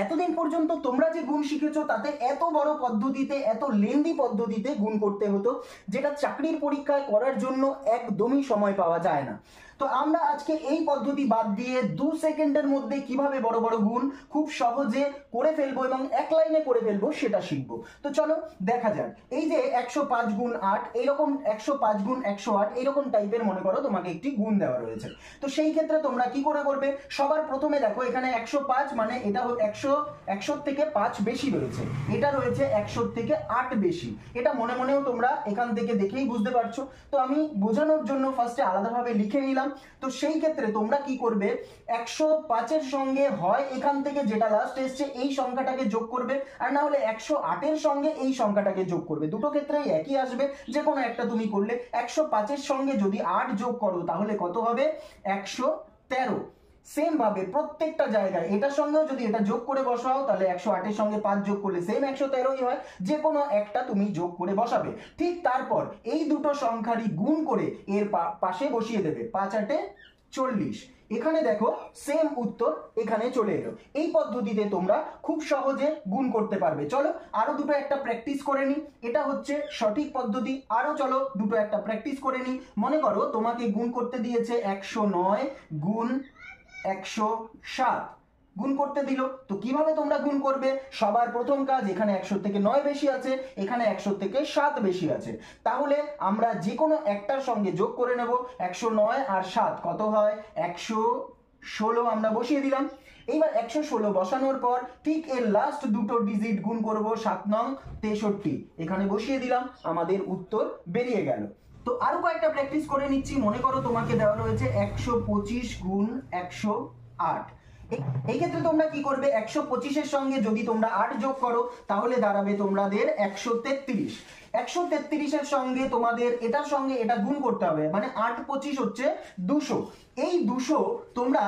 এতদিন পর্যন্ত তোমরা যে গুণ শিখেছো তাতে এত বড় পদ্ধতিতে, এত লেন্দি পদ্ধতিতে গুণ করতে হতো, যেটা চাকরির পরীক্ষায় করার জন্য একদমই সময় পাওয়া যায় না। তো আমরা আজকে এই পদ্ধতি বাদ দিয়ে 2 সেকেন্ডের মধ্যে কিভাবে বড় বড় গুণ খুব সহজে করে ফেলবো এবং এক লাইনে করে ফেলবো সেটা শিখবো। তো চলো দেখা যাক। এই যে 105 গুণ 8, এইরকম 105 গুণ 108 এইরকম টাইপের মনে করো তোমাকে একটি গুণ দেওয়া রয়েছে। তো সেই ক্ষেত্রে তোমরা কি করে করবে? সবার প্রথমে দেখো এখানে 105 মানে এটা 100 থেকে 5 বেশি রয়েছে, এটা রয়েছে 100 থেকে 8 বেশি। এটা মনে মনেও তোমরা এখান থেকে দেখেই বুঝতে পারছো। তো আমি বোঝানোর জন্য ফার্স্টে আলাদাভাবে লিখে নিলাম। তো সেই ক্ষেত্রে তোমরা কি করবে, 105 এর সঙ্গে হয় এখান থেকে যেটা লাস্ট এসছে এই সংখ্যাটাকে যোগ করবে, আর না হলে 108 এর সঙ্গে এই সংখ্যাটাকে যোগ করবে। দুটো ক্ষেত্রেই একই আসবে, যে কোনো একটা তুমি করলে। 105 এর সঙ্গে যদি 8 যোগ করো তাহলে কত হবে? 113। সেম ভাবে প্রত্যেকটা জায়গায় এটার সঙ্গেও যদি এটা যোগ করে বসাও তাহলে 108 এর সঙ্গে 5 যোগ করলে সেম 113ই হয়, যে কোনো একটা তুমি যোগ করে বসাবে। ঠিক তারপর এই দুটো সংখ্যারই গুণ করে এর পাশে বসিয়ে দেবে। 5 8 40। এখানে দেখো সেম উত্তর এখানে চলে এলো। এই পদ্ধতিতে তোমরা খুব সহজে গুণ করতে পারবে। চলো আরো দুটো একটা প্র্যাকটিস করে নি, এটা হচ্ছে সঠিক পদ্ধতি। আরো চলো দুটো একটা প্র্যাকটিস করে নি। মনে করো তোমাকে গুণ করতে দিয়েছে 109 গুণ 107, গুণ করতে দিল। তো কিভাবে তোমরা গুণ করবে? সবার প্রথম কাজ, এখানে 100 থেকে 9 বেশি আছে, এখানে 100 থেকে 7 বেশি আছে, তাহলে আমরা যে কোনো একটার সঙ্গে যোগ করে নেব। 109 আর 7 কত হয়? 116 আমরা বসিয়ে দিলাম। এইবার 116 বসানোর পর ঠিক এর লাস্ট দুটো ডিজিট গুণ করব। 7 নং 63 এখানে বসিয়ে দিলাম, আমাদের উত্তর বেরিয়ে গেল। তো আরো কয়েকটা প্র্যাকটিস করে নিচ্ছি। মনে করো তোমাকে দেওয়া রয়েছে 125 গুণ 108। এই ক্ষেত্রে তোমরা কি করবে? 125 এর সঙ্গে যদি তোমরা 8 যোগ করো তাহলে দাঁড়াবে তোমাদের 133। 133 এর সঙ্গে তোমাদের এটার সঙ্গে এটা গুণ করতে হবে, মানে 8 25 হচ্ছে 200। এই 200 তোমরা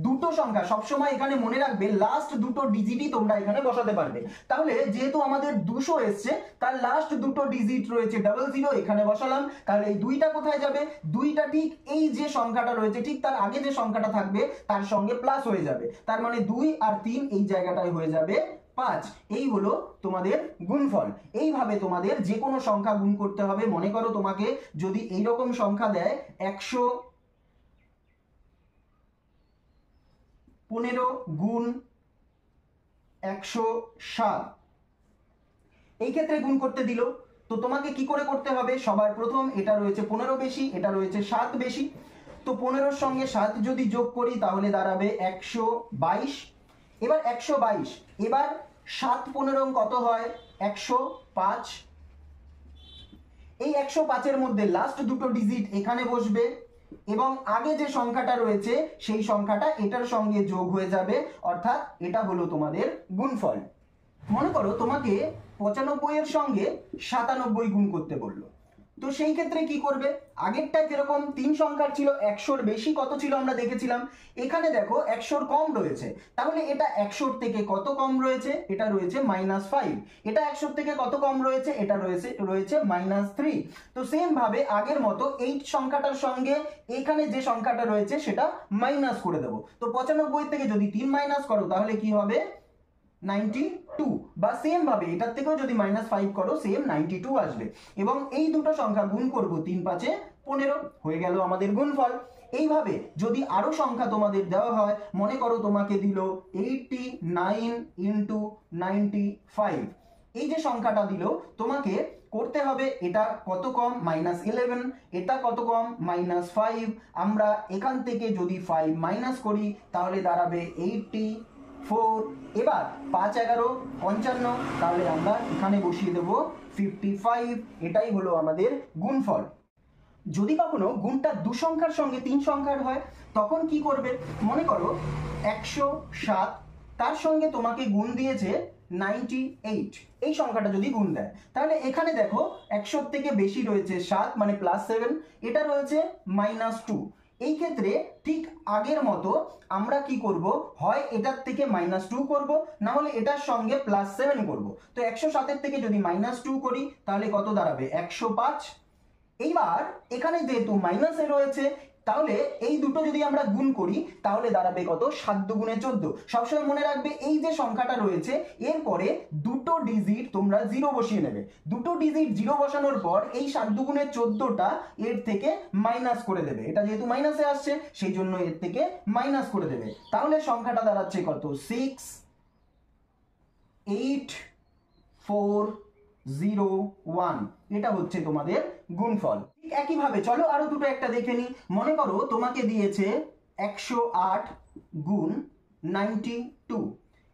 দুটো সংখ্যা সবসময় এখানে মনে রাখবে, লাস্ট দুটো ডিজিটই তোমরা এখানে বসাতে পারবে। তাহলে যেহেতু আমাদের 200 এসছে, তার লাস্ট দুটো ডিজিট রয়েছে 00, এখানে বসালাম। তাহলে এই দুইটা কোথায় যাবে? দুইটা ঠিক এই যে সংখ্যাটা রয়েছে ঠিক তার আগে যে সংখ্যাটা থাকবে তার সঙ্গে প্লাস হয়ে যাবে। তার মানে 2 আর 3 এই জায়গাটায় হয়ে যাবে 5। এই হলো তোমাদের গুণফল। এইভাবে তোমাদের যে কোনো সংখ্যা গুণ করতে হবে। মনে করো তোমাকে যদি এইরকম সংখ্যা দেয় 115 গুণ 107, এই ক্ষেত্রে গুণ করতে দিল। তো তোমাকে কি করে করতে হবে? সবার প্রথম এটা রয়েছে 15 বেশি, এটা রয়েছে 7 বেশি। তো 15 সঙ্গে 7 যদি যোগ করি তাহলে দাঁড়াবে 122। এবার 122, এবার 7 15 কত হয়? 105। এই 105 এর মধ্যে লাস্ট দুটো ডিজিট এখানে বসবে এবং আগে যে সংখ্যাটা রয়েছে সেই সংখ্যাটা এটার সঙ্গে যোগ হয়ে যাবে, অর্থাৎ এটা হলো তোমাদের গুণফল। মনে করো তোমাকে 95 এর সঙ্গে 97 গুণ করতে বললো। তো সেই ক্ষেত্রে কি করবে? আগেরটা যেরকম 3 সংখ্যার ছিল, 100-র বেশি কত ছিল আমরা দেখেছিলাম। এখানে দেখো 100-র কম রয়েছে, তাহলে এটা 100-র থেকে কত কম রয়েছে? এটা রয়েছে -5। এটা 100-র থেকে কত কম রয়েছে? এটা রয়েছে -3। তো সেম ভাবে আগের মতো এই সংখ্যাটার সঙ্গে এখানে যে সংখ্যাটা রয়েছে সেটা মাইনাস করে দেবো। তো 95 থেকে যদি 3 মাইনাস করো তাহলে কি হবে? 92। বা সেম ভাবে এটার থেকেও যদি -5 করো সেম 92 আসবে। এবং এই দুটো সংখ্যা গুণ করব, 3 5 15 হয়ে গেল আমাদের গুণফল। এইভাবে যদি আরো সংখ্যা তোমাদের দেওয়া হয়, মনে করো তোমাকে দিল 89 × 95, এই যে সংখ্যাটা দিল তোমাকে করতে হবে এটা কত কম? -11। এটা কত কম? -5। আমরা এখান থেকে যদি 5 মাইনাস করি তাহলে দাঁড়াবে 84। এবার 5 11 55, তাহলে আমরা এখানে বসিয়ে দেব 55। এটাই হলো আমাদের গুণফল। যদি কখনো গুণটা 2 সংখ্যার সঙ্গে 3 সংখ্যার হয় তখন কি করবে? মনে করো 107, তার সঙ্গে তোমাকে গুণ দিয়েছে 98, এই সংখ্যাটা যদি গুণ দেয় তাহলে এখানে দেখো 100 থেকে বেশি রয়েছে 7 মানে +7, এটা রয়েছে -2। এই ক্ষেত্রে ঠিক আগের মতো আমরা কি করব? হয় এটার থেকে -2 করব, না হলে এটার সঙ্গে +7 করব। তো 107 থেকে যদি -2 করি তাহলে কত দাঁড়াবে? 105। এইবার এখানে যেহেতু মাইনাসে রয়েছে তাহলে এই দুটো যদি আমরা গুণ করি তাহলে দাঁড়াবে কত 7 দুগুণে 14। সবসময় মনে রাখবে এই যে সংখ্যাটা রয়েছে এরপরে দুটো ডিজিট তোমরা জিরো বসিয়ে নেবে। দুটো ডিজিট জিরো বসানোর পর এই 7 দুগুণে 14টা এর থেকে মাইনাস করে দেবে। এটা যেহেতু মাইনাসে আসছে সেই জন্য এর থেকে মাইনাস করে দেবে। তাহলে সংখ্যাটা দাঁড়াচ্ছে কত 6 8 4 0 1। এটা হচ্ছে তোমাদের গুণফল। ঠিক একইভাবে চলো আরো দুটো একটা দেখে নিই। মনে করো তোমাকে দিয়েছে 108 গুণ 92।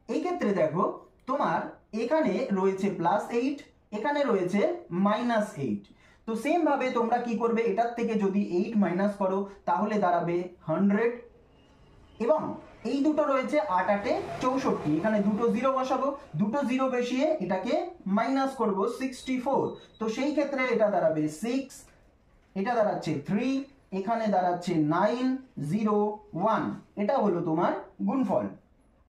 এই ক্ষেত্রে দেখো তোমার এখানে রয়েছে +8, এখানে রয়েছে -8। তো সেম ভাবে তোমরা কি করবে, এটার থেকে যদি 8 মাইনাস করো তাহলে দাঁড়াবে 100। এবং এই দুটো রয়েছে 8 8 64, এখানে দুটো জিরো বসাবো, দুটো জিরো বসিয়ে এটাকে মাইনাস করব 64। তো সেই ক্ষেত্রে এটা দাঁড়াবে 6, এটা দাঁড়াচ্ছে 3, এখানে দাঁড়াচ্ছে 9 0 1। এটা হলো তোমার গুণফল।